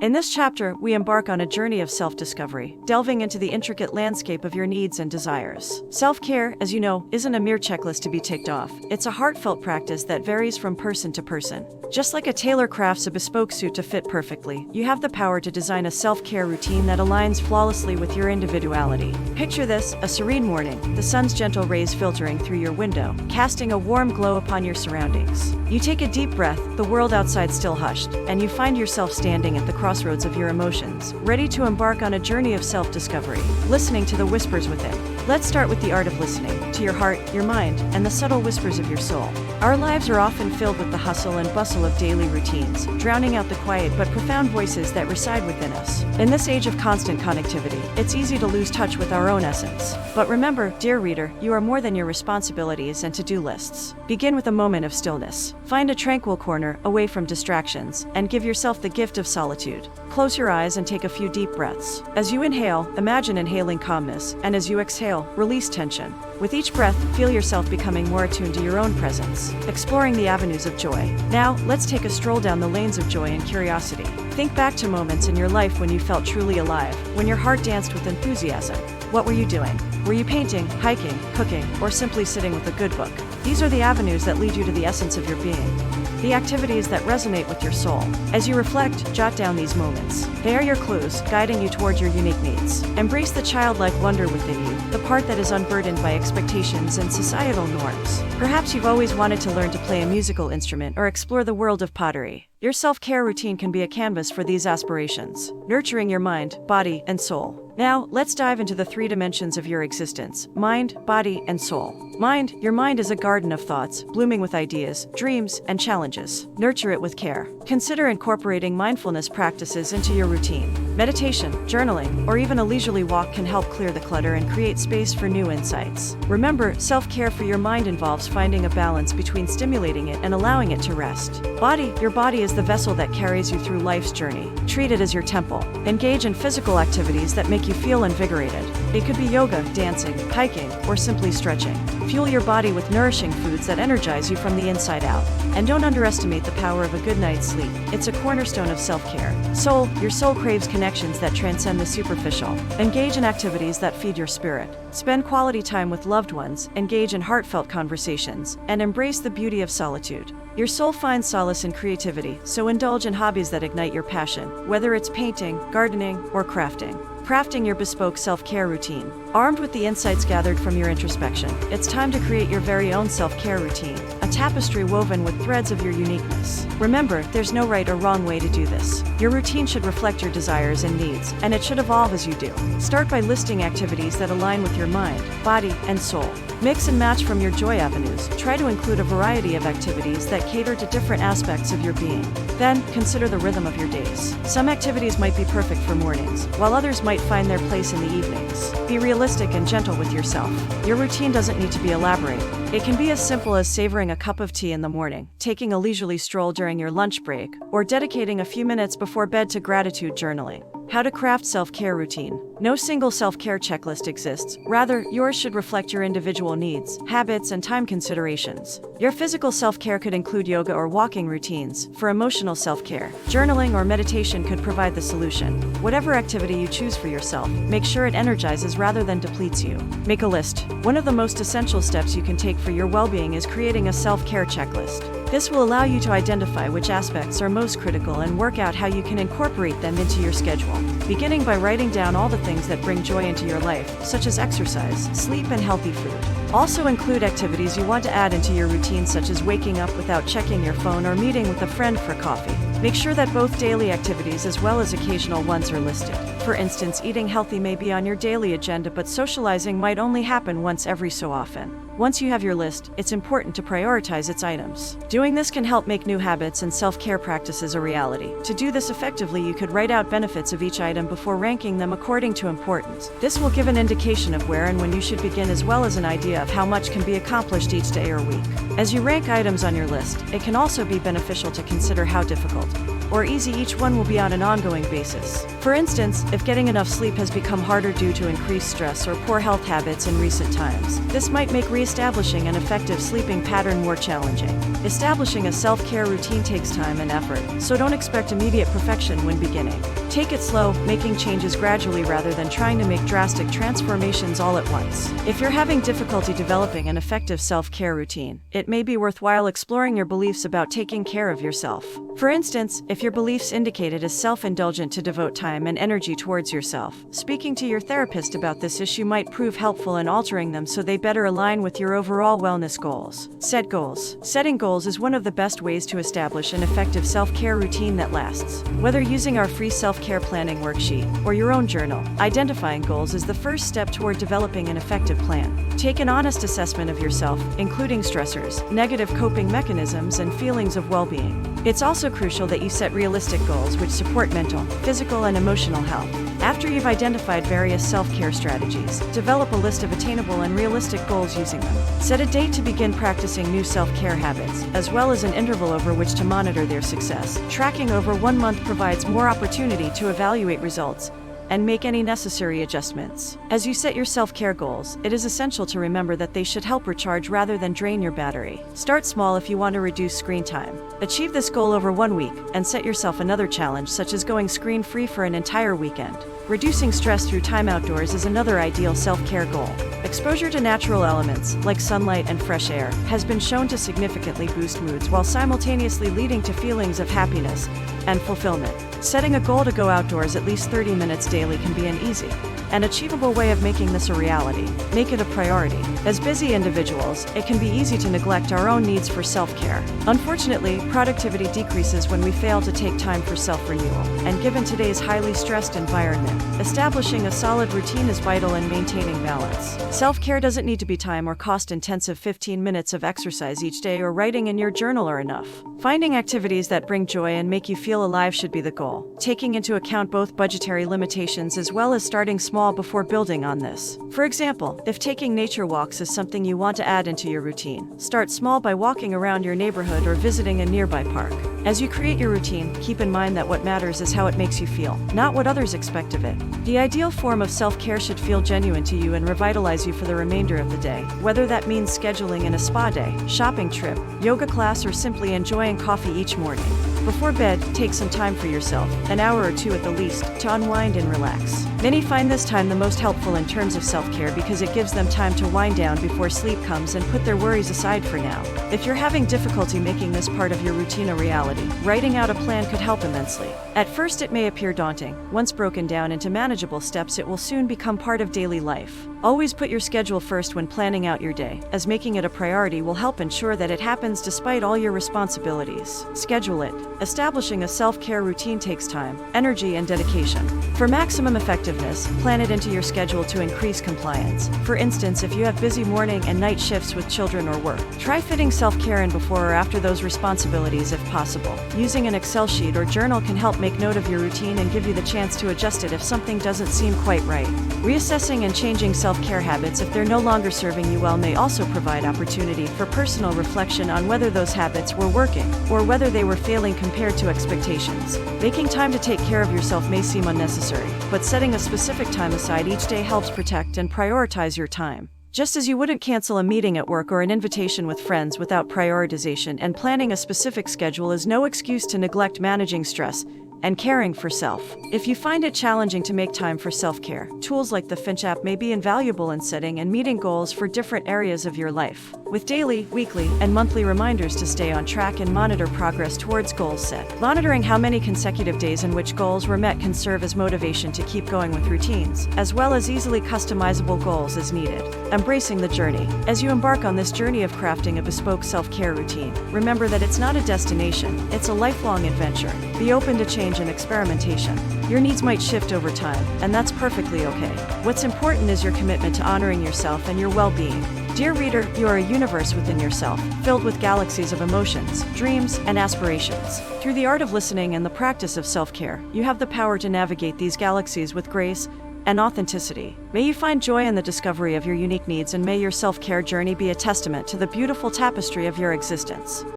In this chapter, we embark on a journey of self-discovery, delving into the intricate landscape of your needs and desires. Self-care, as you know, isn't a mere checklist to be ticked off. It's a heartfelt practice that varies from person to person. Just like a tailor crafts a bespoke suit to fit perfectly, you have the power to design a self-care routine that aligns flawlessly with your individuality. Picture this, a serene morning, the sun's gentle rays filtering through your window, casting a warm glow upon your surroundings. You take a deep breath, the world outside still hushed, and you find yourself standing at the crossroads of your emotions, ready to embark on a journey of self-discovery, listening to the whispers within. Let's start with the art of listening, to your heart, your mind, and the subtle whispers of your soul. Our lives are often filled with the hustle and bustle of daily routines, drowning out the quiet but profound voices that reside within us. In this age of constant connectivity, it's easy to lose touch with our own essence. But remember, dear reader, you are more than your responsibilities and to-do lists. Begin with a moment of stillness. Find a tranquil corner, away from distractions, and give yourself the gift of solitude. Close your eyes and take a few deep breaths. As you inhale, imagine inhaling calmness, and as you exhale, release tension. With each breath, feel yourself becoming more attuned to your own presence, exploring the avenues of joy. Now, let's take a stroll down the lanes of joy and curiosity. Think back to moments in your life when you felt truly alive, when your heart danced with enthusiasm. What were you doing? Were you painting, hiking, cooking, or simply sitting with a good book? These are the avenues that lead you to the essence of your being, the activities that resonate with your soul. As you reflect, jot down these moments. They are your clues, guiding you toward your unique needs. Embrace the childlike wonder within you, the part that is unburdened by expectations and societal norms. Perhaps you've always wanted to learn to play a musical instrument or explore the world of pottery. Your self-care routine can be a canvas for these aspirations, nurturing your mind, body, and soul. Now, let's dive into the three dimensions of your existence: mind, body, and soul. Mind, your mind is a garden of thoughts, blooming with ideas, dreams, and challenges. Nurture it with care. Consider incorporating mindfulness practices into your routine. Meditation, journaling, or even a leisurely walk can help clear the clutter and create space for new insights. Remember, self-care for your mind involves finding a balance between stimulating it and allowing it to rest. Body, your body is the vessel that carries you through life's journey. Treat it as your temple. Engage in physical activities that make you feel invigorated. It could be yoga, dancing, hiking, or simply stretching. Fuel your body with nourishing foods that energize you from the inside out. And don't underestimate the power of a good night's sleep. It's a cornerstone of self-care. Soul, your soul craves connections that transcend the superficial. Engage in activities that feed your spirit. Spend quality time with loved ones, engage in heartfelt conversations, and embrace the beauty of solitude. Your soul finds solace in creativity, so indulge in hobbies that ignite your passion, whether it's painting, gardening, or crafting. Crafting your bespoke self-care routine. Armed with the insights gathered from your introspection, it's time to create your very own self-care routine, a tapestry woven with threads of your uniqueness. Remember, there's no right or wrong way to do this. Your routine should reflect your desires and needs, and it should evolve as you do. Start by listing activities that align with your mind, body, and soul. Mix and match from your joy avenues. Try to include a variety of activities that cater to different aspects of your being. Then, consider the rhythm of your days. Some activities might be perfect for mornings, while others might find their place in the evenings. Be realistic and gentle with yourself. Your routine doesn't need to be elaborate. It can be as simple as savoring a cup of tea in the morning, taking a leisurely stroll during your lunch break, or dedicating a few minutes before bed to gratitude journaling. How to craft self-care routine. No single self-care checklist exists. Rather, yours should reflect your individual needs, habits, and time considerations. Your physical self-care could include yoga or walking routines. For emotional self-care, journaling or meditation could provide the solution. Whatever activity you choose for yourself, make sure it energizes rather than depletes you. Make a list. One of the most essential steps you can take for your well-being is creating a self-care checklist. This will allow you to identify which aspects are most critical and work out how you can incorporate them into your schedule. Beginning by writing down all the things that bring joy into your life, such as exercise, sleep, and healthy food. Also include activities you want to add into your routine, such as waking up without checking your phone or meeting with a friend for coffee. Make sure that both daily activities as well as occasional ones are listed. For instance, eating healthy may be on your daily agenda, but socializing might only happen once every so often. Once you have your list, it's important to prioritize its items. Doing this can help make new habits and self-care practices a reality. To do this effectively, you could write out benefits of each item before ranking them according to importance. This will give an indication of where and when you should begin, as well as an idea of how much can be accomplished each day or week. As you rank items on your list, it can also be beneficial to consider how difficult or easy each one will be on an ongoing basis. For instance, if getting enough sleep has become harder due to increased stress or poor health habits in recent times, this might make re-establishing an effective sleeping pattern more challenging. Establishing a self-care routine takes time and effort, so don't expect immediate perfection when beginning. Take it slow, making changes gradually rather than trying to make drastic transformations all at once. If you're having difficulty developing an effective self-care routine, it may be worthwhile exploring your beliefs about taking care of yourself. For instance, if your beliefs indicate it is self-indulgent to devote time and energy towards yourself, speaking to your therapist about this issue might prove helpful in altering them so they better align with your overall wellness goals. Set goals. Setting goals is one of the best ways to establish an effective self-care routine that lasts. Whether using our free self-care planning worksheet or your own journal, identifying goals is the first step toward developing an effective plan. Take an honest assessment of yourself, including stressors, negative coping mechanisms, and feelings of well-being. It's also crucial that you set realistic goals which support mental, physical, and emotional health. After you've identified various self-care strategies, develop a list of attainable and realistic goals using them. Set a date to begin practicing new self-care habits, as well as an interval over which to monitor their success. Tracking over 1 month provides more opportunity to evaluate results and make any necessary adjustments. As you set your self-care goals, it is essential to remember that they should help recharge rather than drain your battery. Start small if you want to reduce screen time. Achieve this goal over 1 week, and set yourself another challenge such as going screen-free for an entire weekend. Reducing stress through time outdoors is another ideal self-care goal. Exposure to natural elements, like sunlight and fresh air, has been shown to significantly boost moods while simultaneously leading to feelings of happiness and fulfillment. Setting a goal to go outdoors at least 30 minutes daily can be an easy and achievable way of making this a reality. Make it a priority. As busy individuals, it can be easy to neglect our own needs for self-care. Unfortunately, productivity decreases when we fail to take time for self-renewal. And given today's highly stressed environment, establishing a solid routine is vital in maintaining balance. Self-care doesn't need to be time or cost-intensive. 15 minutes of exercise each day or writing in your journal are enough. Finding activities that bring joy and make you feel alive should be the goal, taking into account both budgetary limitations as well as starting small before building on this. For example, if taking nature walks is something you want to add into your routine, start small by walking around your neighborhood or visiting a nearby park. As you create your routine, keep in mind that what matters is how it makes you feel, not what others expect of it. The ideal form of self-care should feel genuine to you and revitalize you for the remainder of the day, whether that means scheduling in a spa day, shopping trip, yoga class, or simply enjoying coffee each morning. Before bed, take some time for yourself, an hour or two at the least, to unwind and relax. Many find this time the most helpful in terms of self-care because it gives them time to wind down before sleep comes and put their worries aside for now. If you're having difficulty making this part of your routine a reality, writing out a plan could help immensely. At first it may appear daunting. Once broken down into manageable steps, it will soon become part of daily life. Always put your schedule first when planning out your day, as making it a priority will help ensure that it happens despite all your responsibilities. Schedule it. Establishing a self-care routine takes time, energy, and dedication. For maximum effectiveness, plan it into your schedule to increase compliance. For instance, if you have busy morning and night shifts with children or work, try fitting self-care in before or after those responsibilities if possible. Using an Excel sheet or journal can help make note of your routine and give you the chance to adjust it if something doesn't seem quite right. Reassessing and changing self-care habits if they're no longer serving you well may also provide opportunity for personal reflection on whether those habits were working or whether they were failing compared to expectations. Making time to take care of yourself may seem unnecessary, but setting a specific time aside each day helps protect and prioritize your time. Just as you wouldn't cancel a meeting at work or an invitation with friends without prioritization, and planning a specific schedule is no excuse to neglect managing stress and caring for self. If you find it challenging to make time for self-care, tools like the Finch app may be invaluable in setting and meeting goals for different areas of your life. With daily, weekly, and monthly reminders to stay on track and monitor progress towards goals set. Monitoring how many consecutive days in which goals were met can serve as motivation to keep going with routines, as well as easily customizable goals as needed. Embracing the journey. As you embark on this journey of crafting a bespoke self-care routine, remember that it's not a destination, it's a lifelong adventure. Be open to change and experimentation. Your needs might shift over time, and that's perfectly okay. What's important is your commitment to honoring yourself and your well-being. Dear reader, you are a universe within yourself, filled with galaxies of emotions, dreams, and aspirations. Through the art of listening and the practice of self-care, you have the power to navigate these galaxies with grace and authenticity. May you find joy in the discovery of your unique needs, and may your self-care journey be a testament to the beautiful tapestry of your existence.